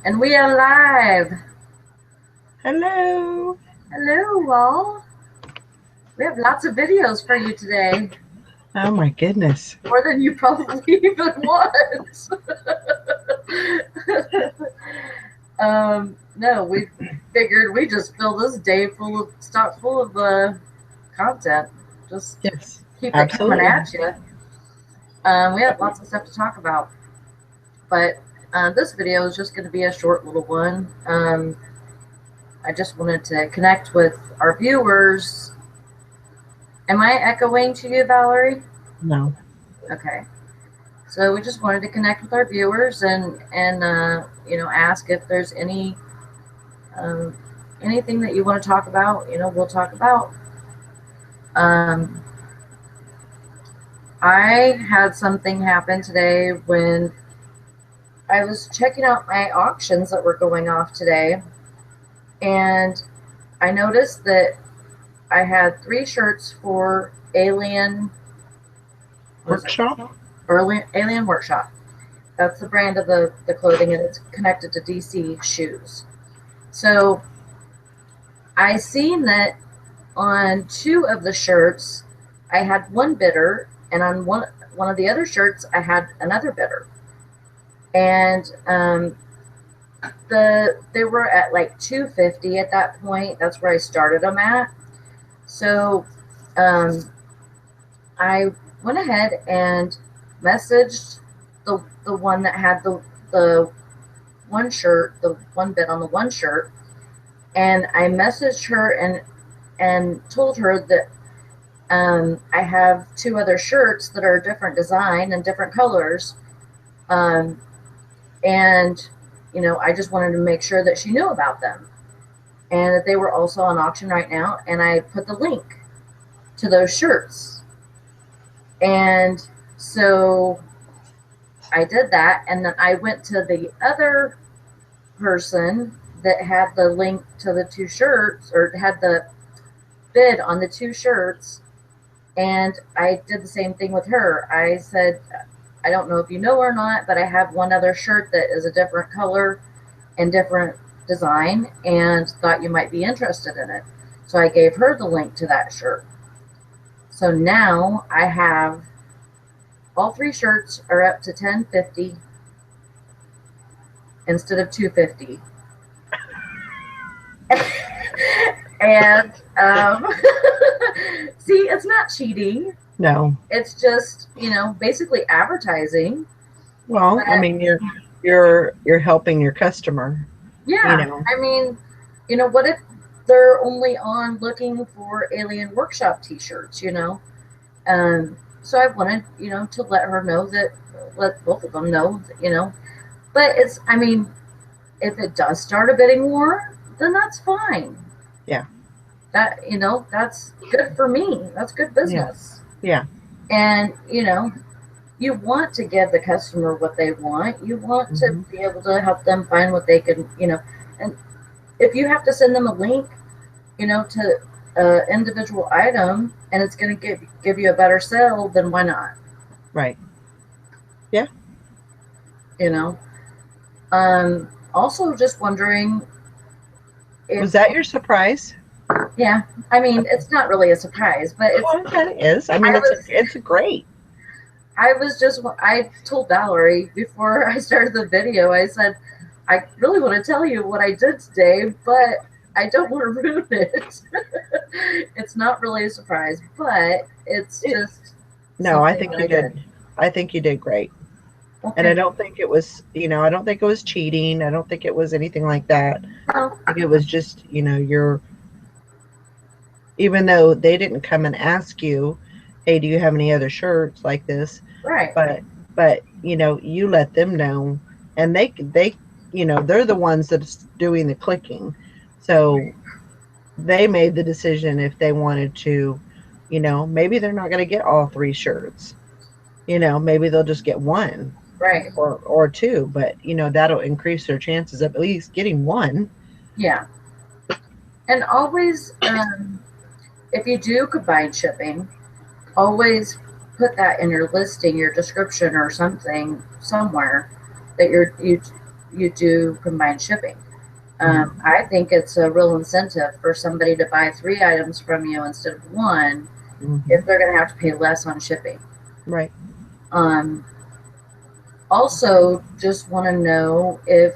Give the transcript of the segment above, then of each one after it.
And we are live. Hello. Hello, all. We have lots of videos for you today. Oh my goodness. More than you probably even want. No, we figured we just fill this day full of stock full of content. Just Yes, keep it coming absolutely. at you. We have lots of stuff to talk about, but this video is just going to be a short little one. I just wanted to connect with our viewers. Am I echoing to you, Valerie? No. Okay. So we just wanted to connect with our viewers and ask if there's um, anything that you want to talk about. We'll talk about. Um, I had something happen today when I was checking out my auctions that were going off today, and I noticed that I had 3 shirts for Alien. What is it? Workshop? Alien Workshop. That's the brand of the clothing, and it's connected to DC shoes. So I seen that on 2 of the shirts, I had one bidder, and on one of the other shirts, I had another bidder, and they were at like 250 at that point. That's where I started them at. So um, I went ahead and messaged the one that had the one shirt, the one bid on the one shirt, and I messaged her and told her that I have 2 other shirts that are a different design and different colors, um, and I just wanted to make sure that she knew about them and that they were also on auction right now. And I put the link to those shirts, and so I did that, and then I went to the other person that had the link to the 2 shirts, or had the bid on the 2 shirts, and I did the same thing with her. I said, I don't know if you know or not, but I have one other shirt that is a different color and different design, and thought you might be interested in it. So I gave her the link to that shirt. So now I have all 3 shirts are up to 1050 instead of 250. And see, it's not cheating. No. It's just, basically advertising. Well, I But mean you're helping your customer, you yeah, know. I mean, what if they're only on looking for Alien Workshop t-shirts, So I wanted, to let her know that, let both of them know, but I mean, if it does start a bidding war, then that's fine. Yeah. That's good for me. That's good Yeah. business. Yeah. And, you want to give the customer what they want. You want to Hmm. be able to help them find what they can, and if you have to send them a link, to an individual item, and it's going to give you a better sale, then why not? Right. Yeah. You know. Also, just wondering if, Was that your surprise? yeah, I mean, Okay. it's not really a surprise, but Well, that is. I mean I was, it's great. I told Valerie before I started the video, I said, I really want to tell you what I did today, but I don't want to ruin it. It's not really a surprise, but it's It, just no, I something think that you I did. did. I think you did great. Well, And I thank you. don't think it was, I don't think it was cheating. I don't think it was anything like that. Oh, I think it was just, your even though they didn't come and ask you, hey, do you have any other shirts like this? right. But you let them know, and they they're the ones that's doing the clicking, so they made the decision if they wanted to, maybe they're not going to get all 3 shirts, maybe they'll just get one Right. or two, but that'll increase their chances of at least getting one. Yeah. And always, if you do combine shipping, always put that in your listing, your description, or something somewhere that you do combined shipping. Hmm. I think it's a real incentive for somebody to buy 3 items from you instead of one if Hmm. they're going to have to pay less on shipping. Right. Um, Also, just want to know if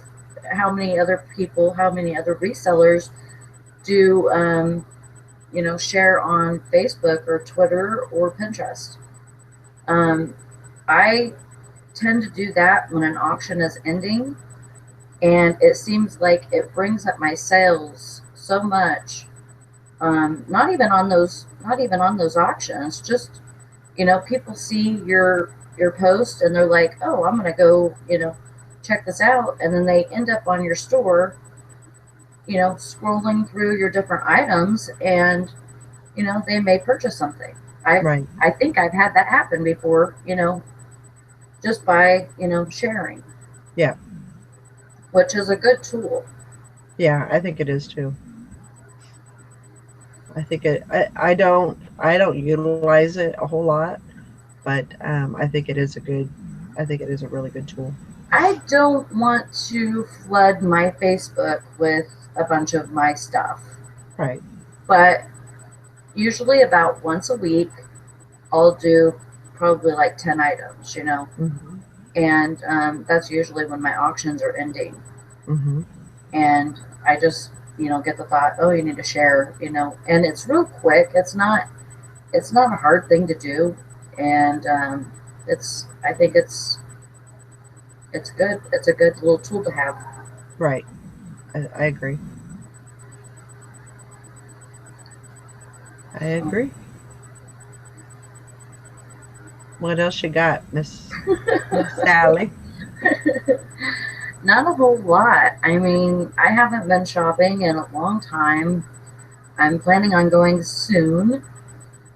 how many other people, how many other resellers do share on Facebook or Twitter or Pinterest. Um, I tend to do that when an auction is ending, and it seems like it brings up my sales so much. Not even on those auctions. Just people see your post and they're like, oh, I'm gonna go, check this out, and then they end up on your store, scrolling through your different items, and they may purchase something. I Right. I think I've had that happen before, just by sharing, Yeah. which is a good tool. Yeah. I think it is too. I think it. I don't utilize it a whole lot, but I think it is a good. I think it is a really good tool. I don't want to flood my Facebook with a bunch of my stuff, Right. but usually about once a week I'll do probably like 10 items, Hmm. and that's usually when my auctions are ending. Hmm. And I just, get the thought, oh, you need to share, and it's real quick. It's not a hard thing to do, and I think it's good. It's a good little tool to have. Right. I agree. I agree. What else you got, Miss Sally? Not a whole lot. I mean, I haven't been shopping in a long time. I'm planning on going soon,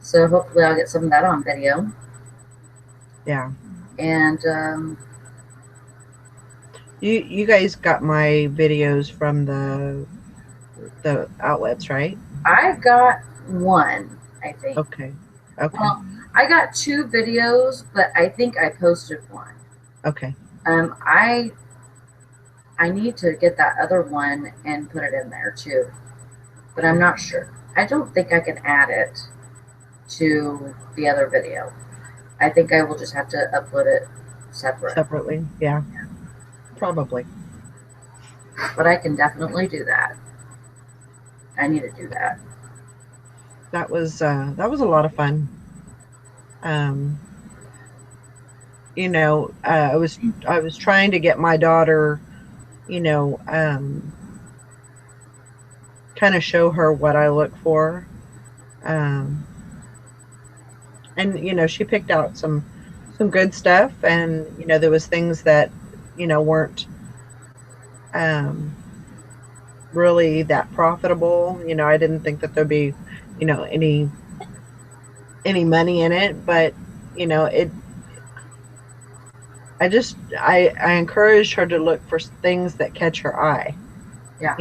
so hopefully I'll get some of that on video. Yeah. And You guys got my videos from the outlets, right? I got one, I think. Okay. Okay. Well, I got two videos, but I think I posted one. Okay. I need to get that other one and put it in there too, but I'm Okay. not sure. I don't think I can add it to the other video. I think I will just have to upload it separate, Separately. Yeah. Probably. but I can definitely do that. I need to do that. That was a lot of fun. Um, I was trying to get my daughter, you know, kind of show her what I look for. Um, and she picked out some good stuff, and there was things that weren't um really that profitable. I didn't think that there'd be any money in it, but it I encouraged her to look for things that catch her eye. Yeah.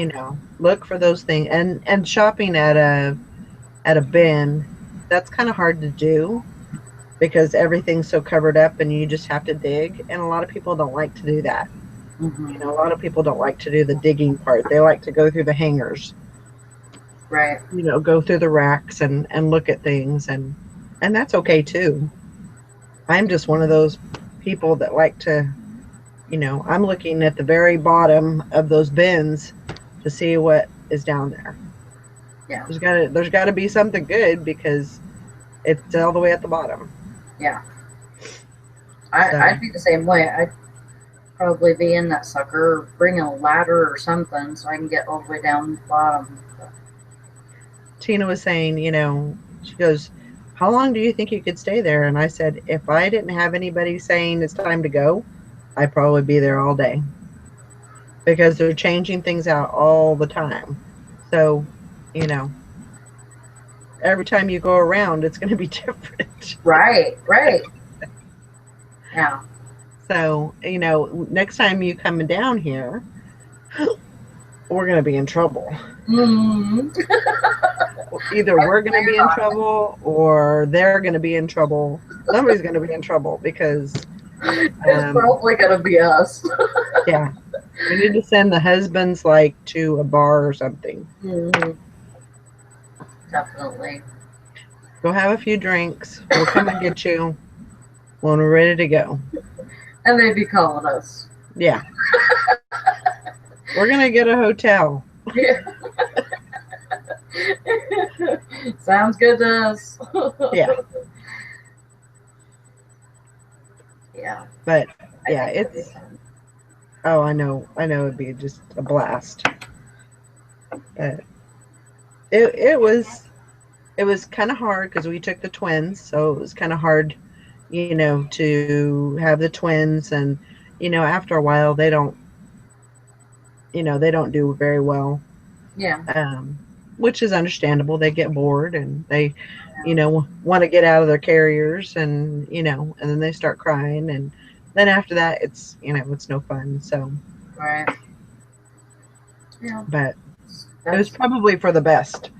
Look for those things, and shopping at a bin, that's kind of hard to do because everything's so covered up and you just have to dig, and a lot of people don't like to do that. A Hmm. lot of people don't like to do the digging part. They like to go through the hangers, Right. go through the racks and look at things, and that's okay too. I'm just one of those people that like to, I'm looking at the very bottom of those bins to see what is down there. Yeah. There's got to be something good because it's all the way at the bottom. Yeah. So I'd be the same way. I'd probably be in that sucker, or bring a ladder or something so I can get all the way down the bottom. Tina was saying, she goes, "How long do you think you could stay there?" And I said, "If I didn't have anybody saying it's time to go, I'd probably be there all day because they're changing things out all the time. So, you know, every time you go around, it's going to be different. Right. Right. Yeah. So, next time you coming down here, we're going to be in trouble. Mm-hmm. Either we're going to Plan be in on trouble or they're going to be in trouble. Somebody's going to be in trouble because, it. It's um, probably gonna be us. yeah, We need to send the husbands like to a bar or something. Hmm. Definitely. Go have a few drinks. We'll come and get you when we're ready to go. And they'd be calling us. Yeah. We're gonna get a hotel. Yeah. Sounds good to us. Yeah. Yeah, But I yeah, think that'd be it's fun. oh I know it'd be just a blast. But it was kind of hard because we took the twins, so it was kind of hard, you know, to have the twins, and you know, after a while they don't do very well, Yeah. um, which is understandable. They get bored and they, want to get out of their carriers, and and then they start crying, and then after that, it's no fun. So, Right. Yeah. but it was That's. probably for the best.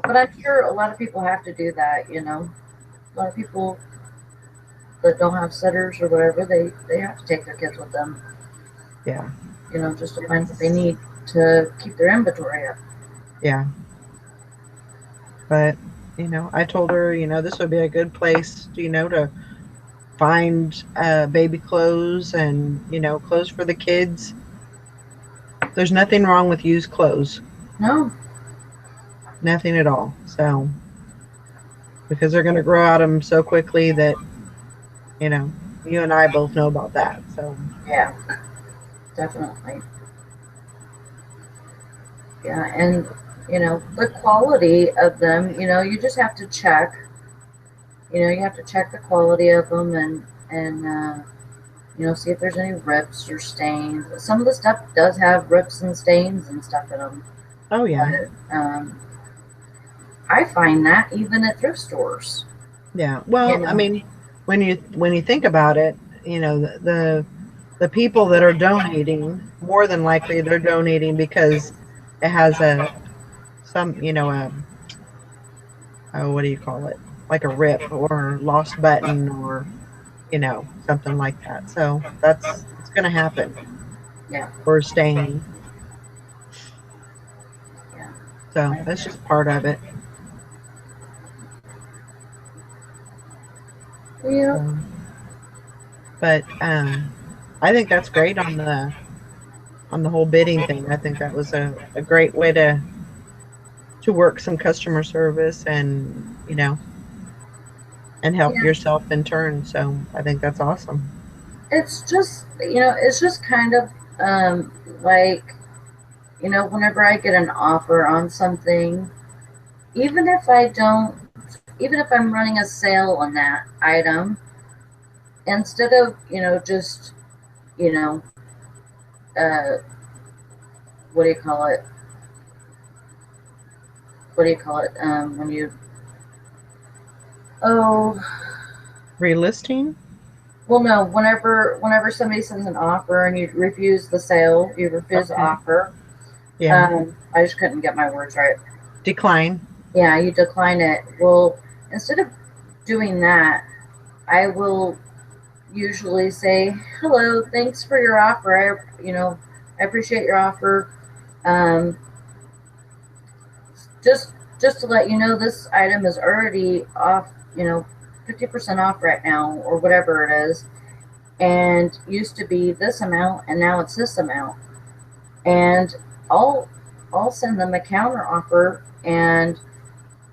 But I'm sure a lot of people have to do that. A lot of people that don't have sitters or whatever, they have to take their kids with them. Yeah, Just to find what they need to keep their inventory up. yeah. But I told her, this would be a good place, to find baby clothes and clothes for the kids. There's nothing wrong with used clothes, No. nothing at all. So because they're going to grow out of them so quickly that you know you and I both know about that. So Yeah. Definitely. Yeah. And the quality of them. You just have to check. You have to check the quality of them and see if there's any rips or stains. Some of the stuff does have rips and stains and stuff in them, oh yeah, but I find that even at thrift stores. yeah. You Well, I know, mean, when you think about it, the people that are donating, more than likely they're donating because it has a some what do you call it, like a rip or lost button, or something like that. So that's it's going to happen, yeah, or stain. yeah, So I that's agree. just part of it. Yeah, So, but I think that's great on the whole bidding thing. I think that was a great way to work some customer service, and and help yeah. yourself in turn. So I think that's awesome. It's just kind of um, like whenever I get an offer on something, even if I don't, even if I'm running a sale on that item, instead of just you know uh, what do you call it? What do you call it? When you oh Relisting? well no, whenever somebody sends an offer and you refuse the sale, you refuse the Okay. offer. Yeah. I just couldn't get my words right. Decline. Yeah, you decline it. Well, instead of doing that, I will usually say, "Hello, thanks for your offer. I appreciate your offer. Um, just just to let you know, this item is already off. 50% off right now, or whatever it is, and used to be this amount, and now it's this amount. And I'll I'll send them a counter offer, and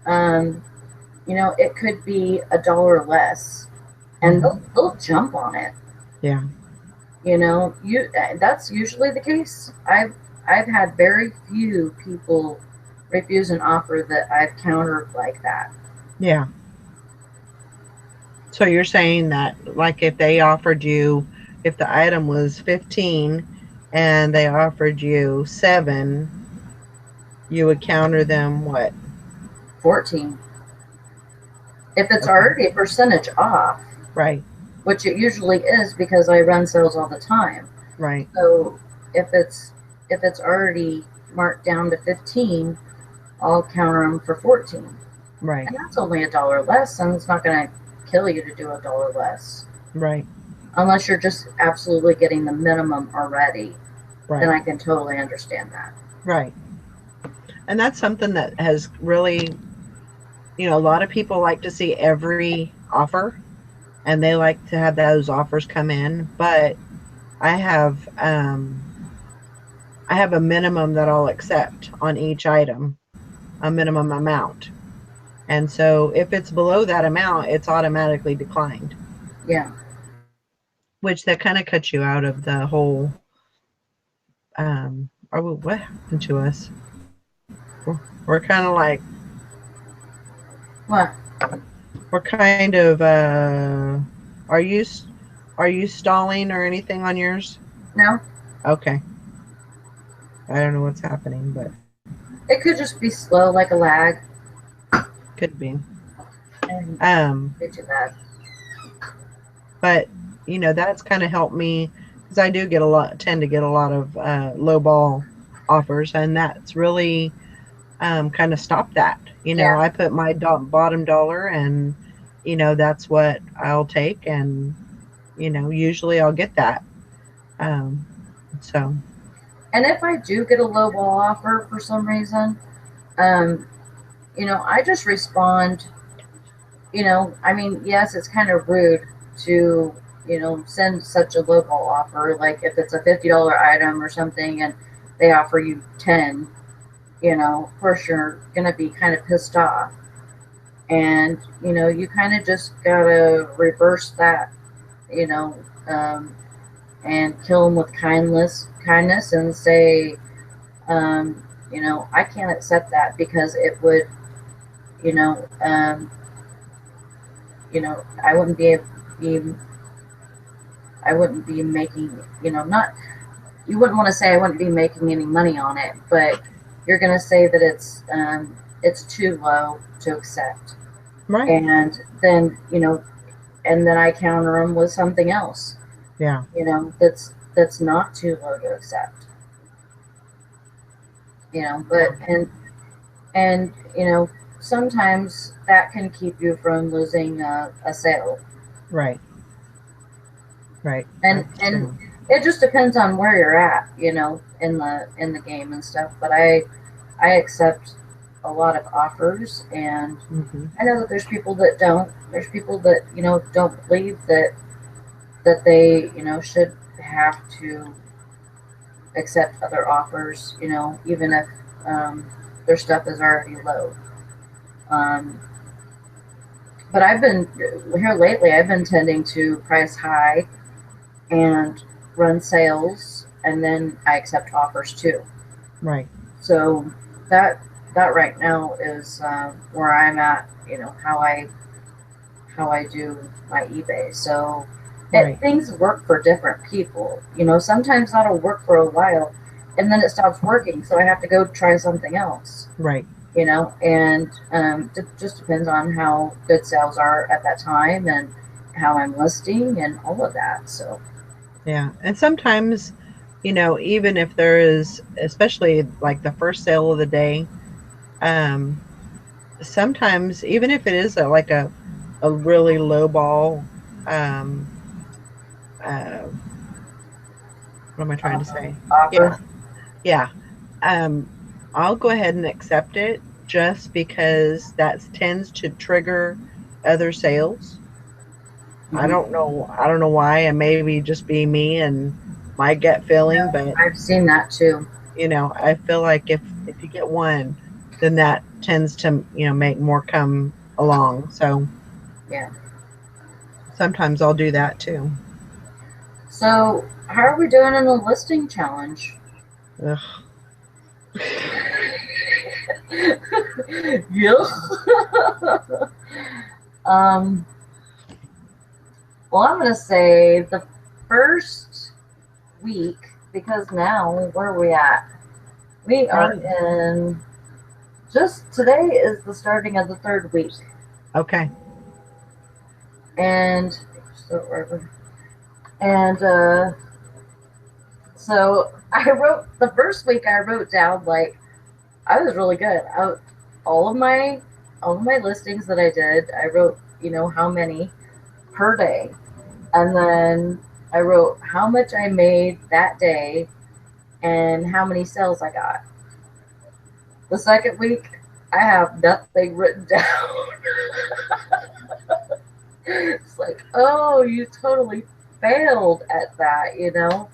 um, it could be $1 less, and Hmm. they'll jump on it. Yeah. That's usually the case. I've had very few people refuse an offer that I've countered like that. Yeah. So you're saying that, like, if the item was 15 and they offered you 7, you would counter them what? 14. If it's Okay. already a percentage off, Right. which it usually is because I run sales all the time. Right. So if it's if it's already marked down to 15, I'll counter them for 14. Right. And that's only $1 less, and it's not going to kill you to do $1 less. Right. Unless you're just absolutely getting the minimum already. then Right. I can totally understand that. Right. And that's something that has really, a lot of people like to see every offer and they like to have those offers come in, but I have I have a minimum that I'll accept on each item, a minimum amount. And so if it's below that amount, it's automatically declined, Yeah. which that kind of cuts you out of the whole or what happened to us? We're kind of like What? we're kind of are you are you stalling or anything on yours? No, Okay. I don't know what's happening, but it could just be slow, like a lag, could be. and Um, be too bad. but that's kind of helped me because I do tend to get a lot of low ball offers, and that's really kind of stopped that. Yeah. I put my bottom dollar, and that's what I'll take, and usually I'll get that. Um, so And if I do get a low ball offer for some reason, um, I just respond. I mean, yes, it's kind of rude to, send such a low ball offer. Like if it's a $50 item or something and they offer you 10, of course you're gonna be kind of pissed off. And, you kind of just gotta reverse that, you know, um, and kill them with kindness, and say, I can't accept that because it would, you know, um, I wouldn't be I wouldn't be making, not, you wouldn't want to say I wouldn't be making any money on it, but you're going to say that it's too low to accept. right, And then, and then I counter them with something else, yeah, that's not too low to accept, yeah, but, and, sometimes that can keep you from losing a sale. right, right. and That's and true. it just depends on where you're at, in the game and stuff. But I accept a lot of offers, and Hmm. I know that there's people that don't. There's people that don't believe that they should have to accept other offers, even if their stuff is already low. Um, but I've been here lately. I've been tending to price high and run sales, and then I accept offers too. Right, So that that right now is where I'm at. How I do my eBay. So right, things work for different people. Sometimes that'll work for a while, and then it stops working. So I have to go try something else. right. And it just depends on how good sales are at that time, and how I'm listing and all of that. So Yeah. And sometimes, even if there is, especially like the first sale of the day, um, sometimes even if it is a really low ball, um, uh, what am I trying to say? Yeah, offer. yeah. Um, I'll go ahead and accept it just because that tends to trigger other sales. Mm-hmm. I don't know why, and maybe just be me and my gut feeling, No, but I've seen that too. I feel like if you get one, then that tends to make more come along. So Yeah. sometimes I'll do that too. So, how are we doing in the listing challenge? Ugh. Yeah. um, well, I'm going to say the first week, because now, where are we at? We are Probably. in, just today is the starting of the third week. Okay. And, and, so I wrote, the first week I wrote down, like, I was really good. All of my all of my listings that I did, I wrote, how many per day, and then I wrote how much I made that day, and how many sales I got. The second week, I have nothing written down. It's like, oh, you totally failed at that.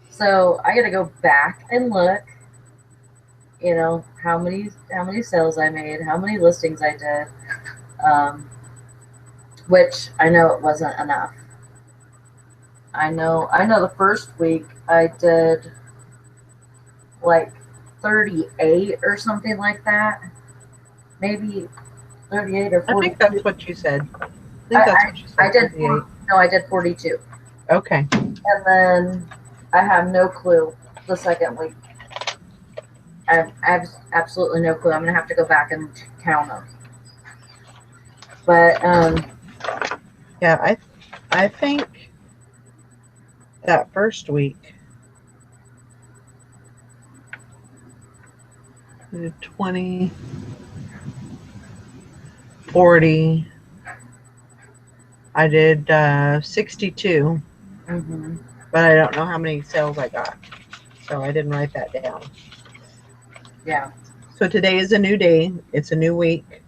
So I got to go back and look, how many sales I made, how many listings I did, which I know it wasn't enough. I know the first week I did like 38 or something like that. Maybe 38 or I think 42. that's what you said. I I, think that's what you I said, did 38. no, I did 42. Okay. And then I have no clue the second week. I have absolutely no clue. I'm gonna have to go back and count them. But Yeah, I think that first week, 20, 40, I did 62, mhm, but I don't know how many sales I got. So I didn't write that down. yeah, So today is a new day. It's a new week.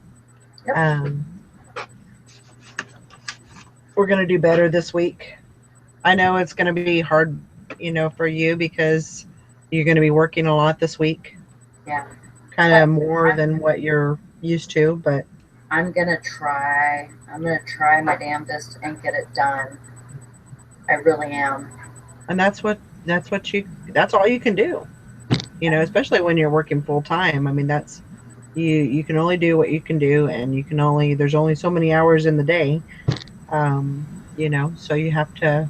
yep, Um, we're going to do better this week. I know it's going to be hard, for you because you're going to be working a lot this week, yeah. kind But of more than what you're used to. But I'm gonna try. I'm gonna try my damnedest and get it done. I really am. and that's all you can do. Especially when you're working full time. I mean, that's you can only do what you can do, and there's only so many hours in the day. So you have to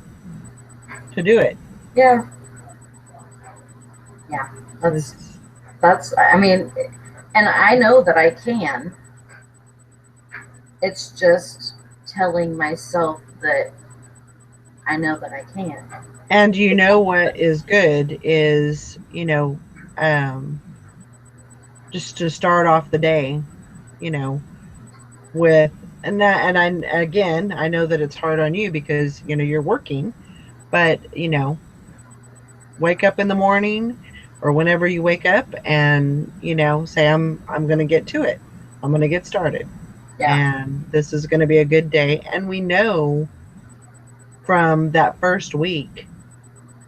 do it. Yeah, yeah. That's This that's. I mean, and I know that I can. It's just telling myself that I know that I can. And what is good is, um, just to start off the day, you know, with and again, I know that it's hard on you because, you're working, but, wake up in the morning or whenever you wake up and, say I'm going to get to it. I'm going to get started. Yeah, And this is going to be a good day. And we know from that first week,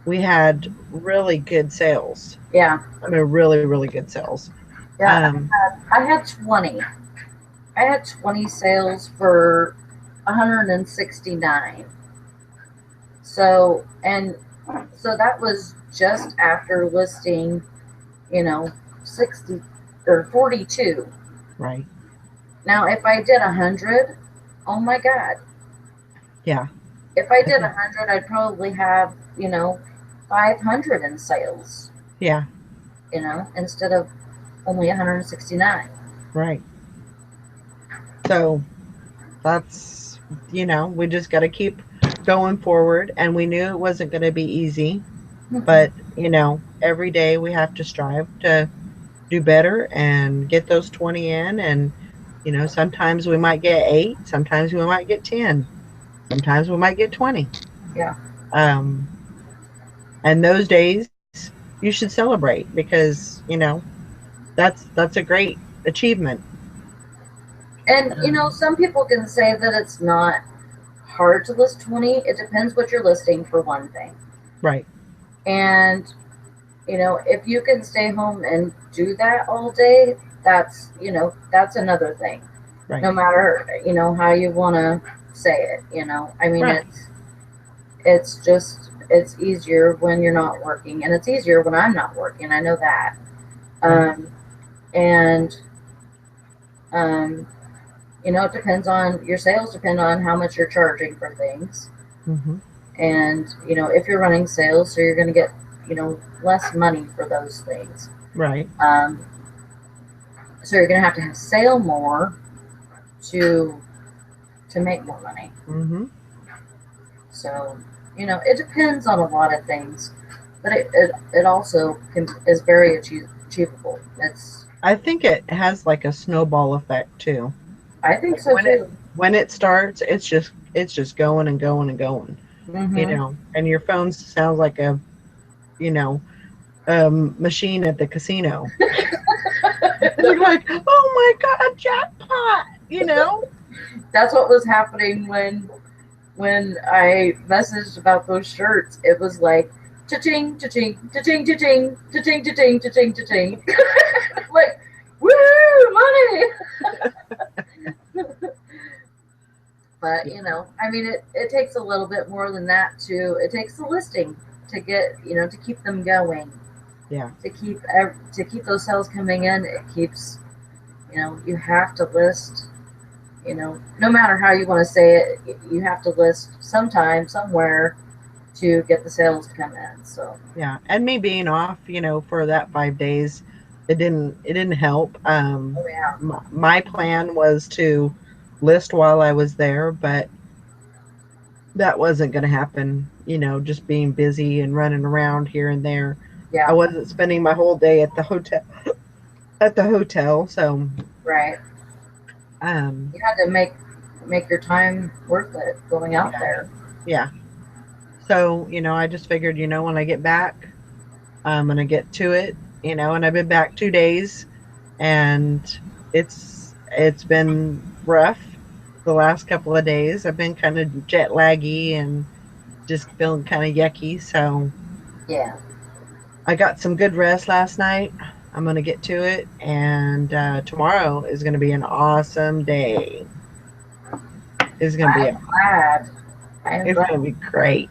we had really good sales. yeah, I mean, really, really good sales. yeah. Um, I had 20. I had 20 sales for 169. So that was just after listing, you know, 60 or 42. right. Now, if I did 100, oh my God. Yeah. If I I did think, 100, I'd probably have, 500 in sales, yeah, instead of only 169. right. So that's, we just got to keep going forward. And we knew it wasn't going to be easy, but, every day we have to strive to do better and get those 20 in. And, sometimes we might get 8, sometimes we might get 10, sometimes we might get 20. Yeah. Um, and those days you should celebrate because, that's a great achievement. And, Um, some people can say that it's not hard to list 20. It depends what you're listing, for one thing. right, And, if you can stay home and do that all day, that's another thing. right, No matter, how you want to say it. I mean, right. it's easier when you're not working, and it's easier when I'm not working. I know that. Right. Um, and um, it depends on your sales. Depend on how much you're charging for things, Hmm. and if you're running sales, so you're going to get less money for those things. Right. Um, so you're going to have sale more to make more money. Hmm. So it depends on a lot of things, but it also is very achievable. I think it has like a snowball effect too. I think Like so too. when it starts, it's just going and going and going. Hmm. And your phone sounds like a, you know machine at the casino. And you're like, oh my God, jackpot, you know? That's what was happening when I messaged about those shirts. It was like cha-ching, cha-ching, cha-ching, cha-ching, cha-ching, cha-ching, cha-ching, cha-ching. Like, woo, money! But I mean, it takes a little bit more than that to. It takes the listing to get to keep them going, Yeah. to keep those sales coming in. It keeps you have to list. No matter how you want to say it, you have to list sometime somewhere to get the sales to come in. So Yeah. And me being off, for that 5 days, it didn't help. oh yeah, My plan was to list while I was there, but that wasn't going to happen, just being busy and running around here and there. I yeah, wasn't spending my whole day at the hotel, so right. um You had to make your time worth it going out yeah, there. yeah. So, I just figured, when I get back, I'm gonna get to it, and I've been back 2 days, and it's been rough the last couple of days. I've been kind of jet laggy and just feeling kind of yucky. So Yeah, I got some good rest last night. I'm gonna get to it, and tomorrow is gonna be an awesome day. It's gonna be I'm glad. I am it's glad. gonna be great.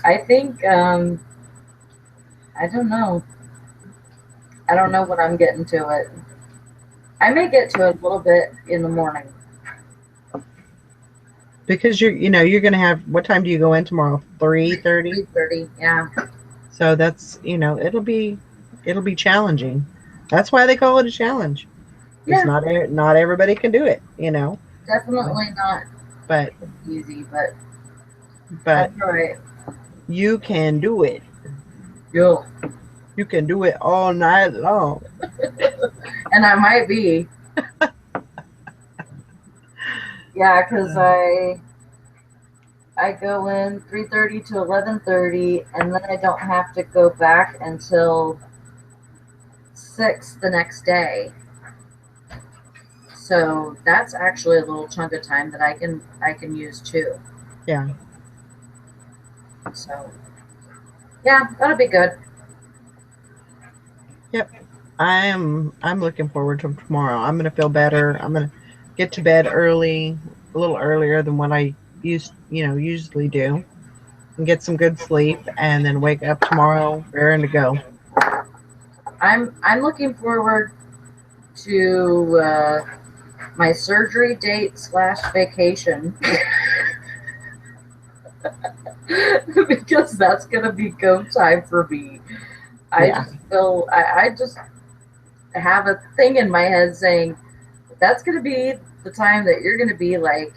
I think I don't know. I don't know when I'm getting to it. I may get to it a little bit in the morning. Because you're gonna have, what time do you go in tomorrow? 3:30. 3:30. Yeah, So that's, it'll be challenging. That's why they call it a challenge. Because yeah. not everybody can do it. Definitely not But easy, but but that's all right. you can do it. Yo, You can do it all night long. and I might be. Yeah, because Uh, I go in 3:30 to 11:30, and then I don't have to go back until 6 the next day. So that's actually a little chunk of time that I can use too. yeah. So yeah, that'll be good. Yep. I'm looking forward to tomorrow. I'm gonna feel better. I'm gonna get to bed early, a little earlier than what I usually do, and get some good sleep, and then wake up tomorrow raring to go. I'm looking forward to my surgery date slash vacation because that's gonna be go time for me. I Yeah. just feel I just have a thing in my head saying that's gonna be the time that you're gonna be like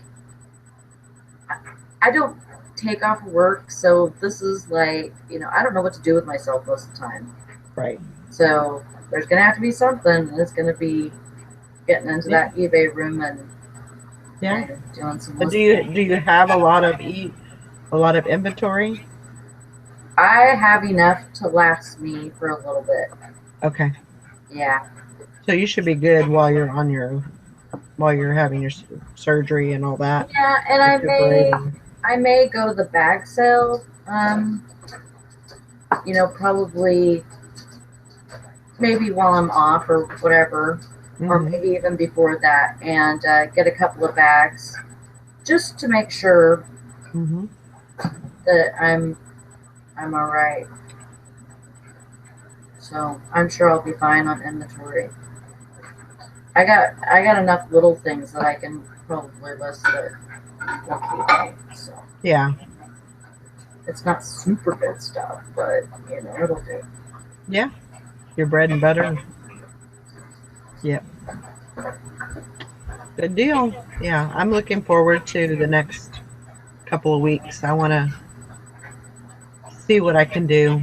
I don't take off work, so this is like I don't know what to do with myself most of the time. Right. So there's gonna have to be something, and it's gonna be getting into Yeah. that eBay room Yeah. and doing some Do you listing. do you have a lot of inventory? I have enough to last me for a little bit. Okay. Yeah. So you should be good while you're having your surgery and all that, Yeah, and recuperating. I may go to the bag sale. Probably maybe while I'm off or whatever, or Mhm. maybe even before that, and get a couple of bags just to make sure Mhm. that I'm all right. So I'm sure I'll be fine on inventory. I got enough little things that I can probably list that will keep me. So Yeah. it's not super good stuff, but it'll do. Yeah. Your bread and butter. Yep. Good deal. Yeah, I'm looking forward to the next couple of weeks. I want to see what I can do.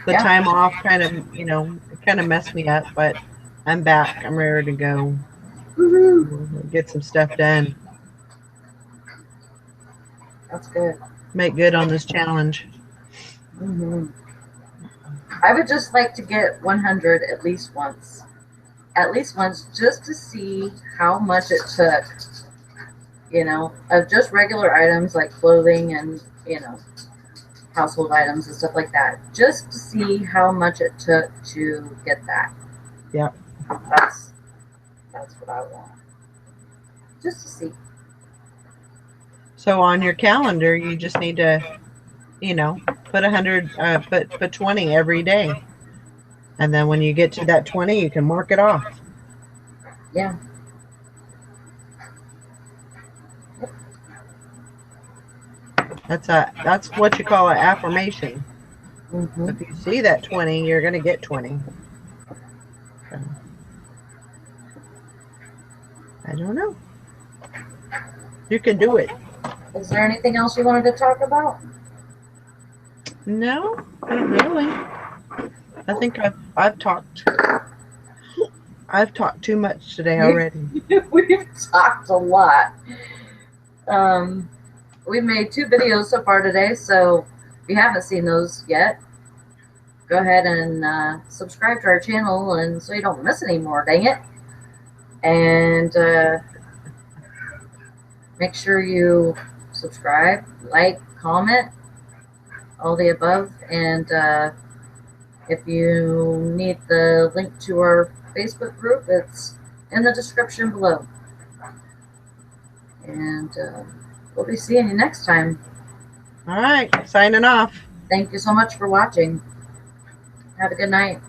The Yeah. time off it kind of messed me up, but I'm back. I'm ready to go. Woohoo! Get some stuff done. That's good. Make good on this challenge. Hmm. I would just like to get 100 at least once, just to see how much it took, of just regular items like clothing and, household items and stuff like that, just to see how much it took to get that. Yep. That's that's what I want, just to see. So on your calendar, you just need to, put 100, put 20 every day. And then when you get to that 20, you can mark it off. Yeah. That's what you call an affirmation. Hmm. If you see that 20, you're going to get 20. So, I don't know. You can do it. Is there anything else you wanted to talk about? No, not really. I think I've talked too much today We already. we've talked a lot. Um, we've made 2 videos so far today, so if you haven't seen those yet, go ahead and subscribe to our channel, and so you don't miss any more. Dang it! And make sure you subscribe, like, comment, all the above. And if you need the link to our Facebook group, it's in the description below. And we'll be seeing you next time. All right, signing off. Thank you so much for watching. Have a good night.